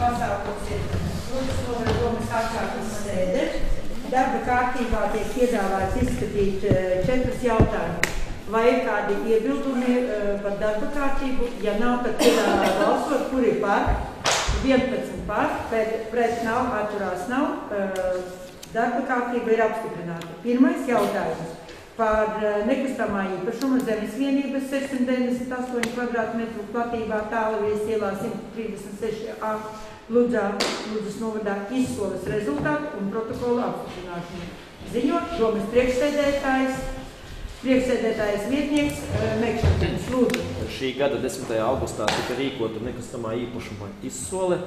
pasākums ir Lūdzes novada domas atklātnes sēde. Darba kārtībā tiek piedāvāts izskatīt 4 jautājumus. Vai ir kādi iebildumi par darba kārtību? Ja nav, tad piedāvā balsot, kur ir par, 11 par, pret nav, atturās nav. Darba kārtība ir apstiprināta. Pirmais jautājums par nekustamā īpašuma zemes vienības 698 kvadrātmetru platībā Tālavies ielā 136A Ludzes novadā izsoles rezultātu un protokolu apstiprināšanu. Ziņot domas priekšsēdētājas vietnieks Mekšans. Lūdzu. Šī gada 10. augustā tika rīkota nekustamā īpašuma izsole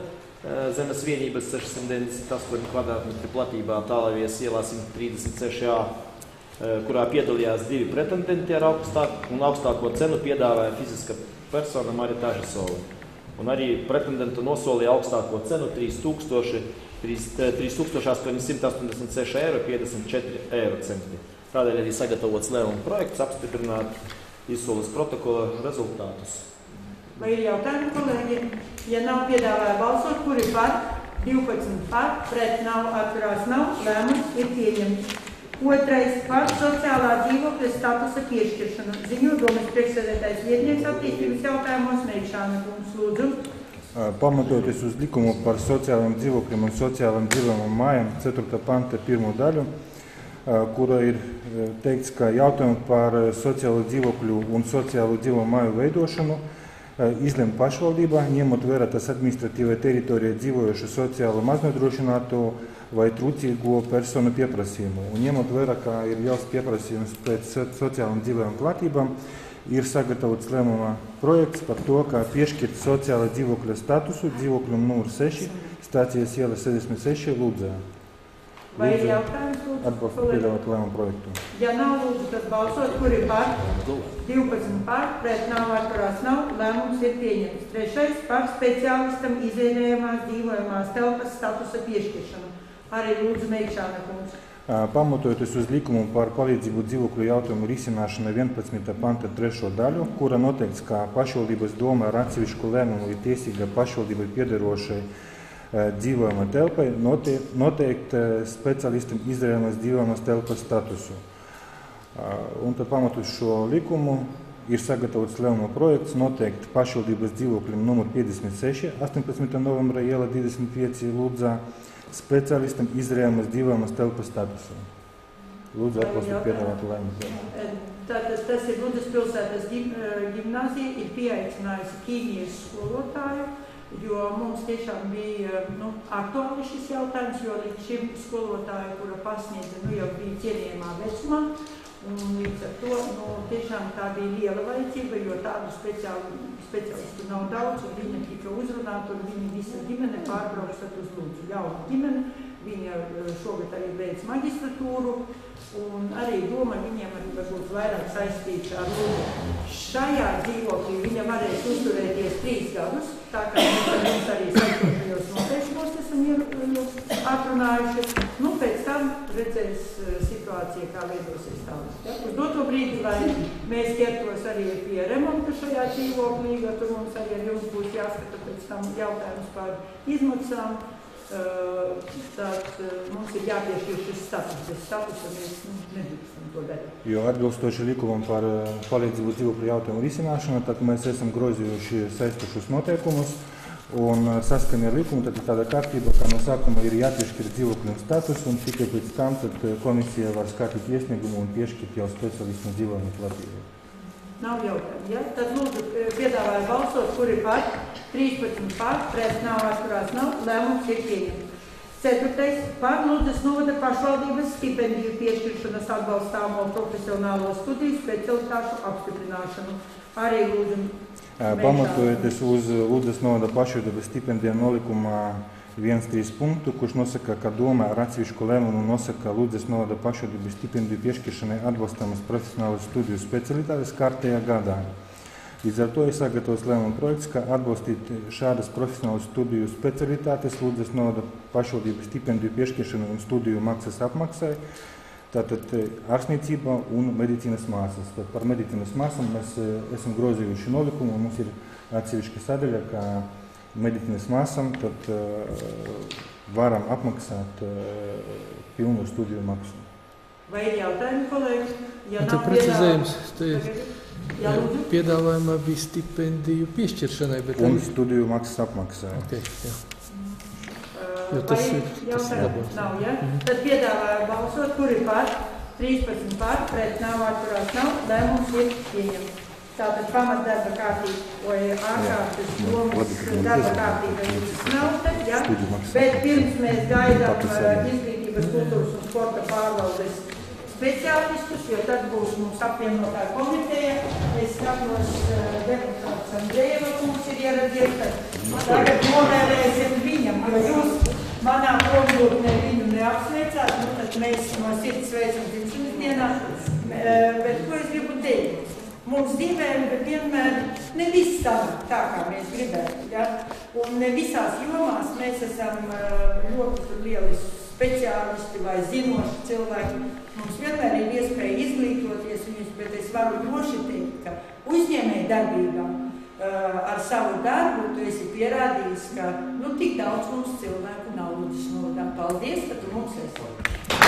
zemes vienības 698 kvadrātmetru platībā Tālavies ielā 136A, kurā piedalījās 2 pretendenti ar augstāko cenu piedāvāja fiziska persona Marita Žesova. Un arī pretendentu nosolīja augstāko cenu 3886,54 €. Tādēļ arī sagatavots lēmuma projekts apstiprināt izsoles protokola rezultātus. Vai ir jautājumi, kolēģi? Ja nav, piedāvāja balsot, kur ir par, 12 par, pret nav, atturās nav, lēmums ir pieņemts. Otrais par sociālā dzīvokļa statusa piešķiršanu. Ziņo domas priekšsēdētājs vietnieks attīstības jautājumos Meišāna kungs. Lūdzu. Pamatoties uz likumu par sociālajiem dzīvokļiem un sociālajiem dzīvojamām mājām 4. panta 1. daļu, kura ir teikts, ka jautājumu par sociālo dzīvokļu un sociālo dzīvojamu māju veidošanu izlem pašvaldībā, ņemot vērā tas administratīvai teritorijai dzīvojošu sociālo maznodrošināto vai trūcīgo personu pieprasījumu. Un ņemot vērā, ka ir liels pieprasījums pēc sociālām dzīvojamām platībām, ir sagatavots lēmuma projekts par to, kā piešķirt sociālā dzīvokļa statusu dzīvokļam numur 6, Stācijas iela 66 Ludzē. Vai ir jautājums, lūdzu? Atbalstu piedāvāt lēmumu projektu. Ja nav, lūdzu, tad balsot, kur ir par, 12 par, pret nav, atturās nav, lēmums ir pieņemts. Trešais par speciālistam izēdējumās dzīvojamās telpas statusa piešķiršanu. Arī lūdzu Meikšāna kungs. Pamatojoties uz likumu par palīdzību dzīvokļu jautājumu risināšanu 11. panta 3. daļu, kura noteikts, ka pašvaldības doma ar atsevišķu lēmumu ir tiesīga pašvaldībai piederošai dzīvojamai telpai noteikt speciālistam izēdējumās dzīvojamās telpas statusu. Un tad pamatoties šo likumu ir sagatavots lēmuma projekts noteikt pašvaldības dzīvokļiem numur 56, 18. novembra iela 25 Ludzā, speciālistam izrējamas dzīvojamas telpas statusu. Lūdzu, atbalstu piedāvāt lēmumu. Tātad tas ir Ludzas pilsētas ģimnāzija, ir pieaicinājusi ķīmijas skolotāju, jo mums tiešām bija aktuāli šis jautājums, jo līdz šim skolotāju, kura pasniedza, jau bija cienījamā vecumā, un līdz ar to tiešām tā bija liela vajadzība, jo tādu speciālistu nav daudz, un viņa tika uzrunāta, un viņa visa ģimene pārbrauksat uz Lūdzu. Jauna ģimene, viņa šogad arī beidz magistratūru, un arī doma viņiem arī varbūt vairāk saistīta ar Lūdzu. Šajā dzīvoklī viņa varēs uzturēties 3 gadus, tā kā mums arī saistītajos noteikumos esam atrunājuši. Pēc tam redzēs situācija, kā veidosies tālāk. Ja? Uz doto brīdi, lai mēs ķertos arī pie remonta šajā dzīvoklī, jo tur mums arī ar jums būs jāskata pēc tam jautājums par izmaksām. Tad mums ir jāpiešķir šis status. Bez statusa mēs nedrīkstam to darīt. Jo atbilstoši likumam par palīdzību dzīvokļu jautājumu risināšanu, tad mēs esam grozījuši saistošus noteikumus. Un saskaņā ar likumu tad ir tāda kārtība, ka no sākuma ir jāpiešķir dzīvokļiem status, un tikai pēc tam tad komisija var skatīt iesniegumu un piešķirt jau speciālistam dzīvojumu platību. Nav jautājumu, ja? Tad lūdzu piedāvāju balsot, kur ir par, 13 par, pret nav, atturās nav, lēmums ir pieņemts. 4. par Ludzes novada pašvaldības stipendiju piešķiršanas atbalstāmo profesionālo studiju specialitāšu apstiprināšanu. Arī lūdzu. Pamatojoties uz Ludzes novada pašvaldības stipendiju nolikuma 1.3 punktu, kurš nosaka, ka doma ar atsevišķu lēmumu nosaka Ludzes novada pašvaldības stipendiju piešķiršanai atbalstāmas profesionālas studiju specialitātes kārtējā gadā. Līdz ar to ir sagatavots lēmuma projekts, ka atbalstīt šādas profesionālas studiju specialitātes Ludzes novada pašvaldības stipendiju piešķiršanu un studiju maksas apmaksai, tātad ārstniecība un medicīnas māsas. Tad par medicīnas māsām mēs esam grozījuši nolikumu, un mums ir atsevišķa sadaļa, ka medicīnas māsām, tad varam apmaksāt pilnu studiju maksu. Vai ir jautājumi, kolēģi? Ja nav precizējums, piedāvājumā bija stipendiju piešķiršanai, bet un studiju maksas apmaksāja. Okay, jā. Tas nav, ja? Tad piedāvāju balsot, kur ir par, 13 par, pret nav, atturās nav, lēmums ir pieņemts. Tātad pamatdarba kārtība vai ārkārtas domas darba kārtība nav tad, ja? Bet pirms mēs gaidām izglītības, kultūras un sporta pārvaldes speciālistus, jo tad būs mums apvienotā komiteja. Es skatos, deputāts Andrejeva kungs ir ieradies, tad tagad novēlēsim viņam, jo jūs manā prombūtnē viņu neapsveicāt, nu tad mēs no sirds sveicam dzimšanas dienā, bet ko es gribu teikt? Mums dzīvēm vienmēr ne viss tā, kā mēs gribētu, ja? Un ne visās jomās mēs esam ļoti lieli speciālisti vai zinoši cilvēki. Mums vienmēr ir iespēja izglītoties viņus, bet es varu droši teikt, ka uzņēmēju darbībā ar savu darbu tu esi pierādījis, ka tik daudz mums cilvēku nav lūdzu nodā. Paldies, ka tu mums esi.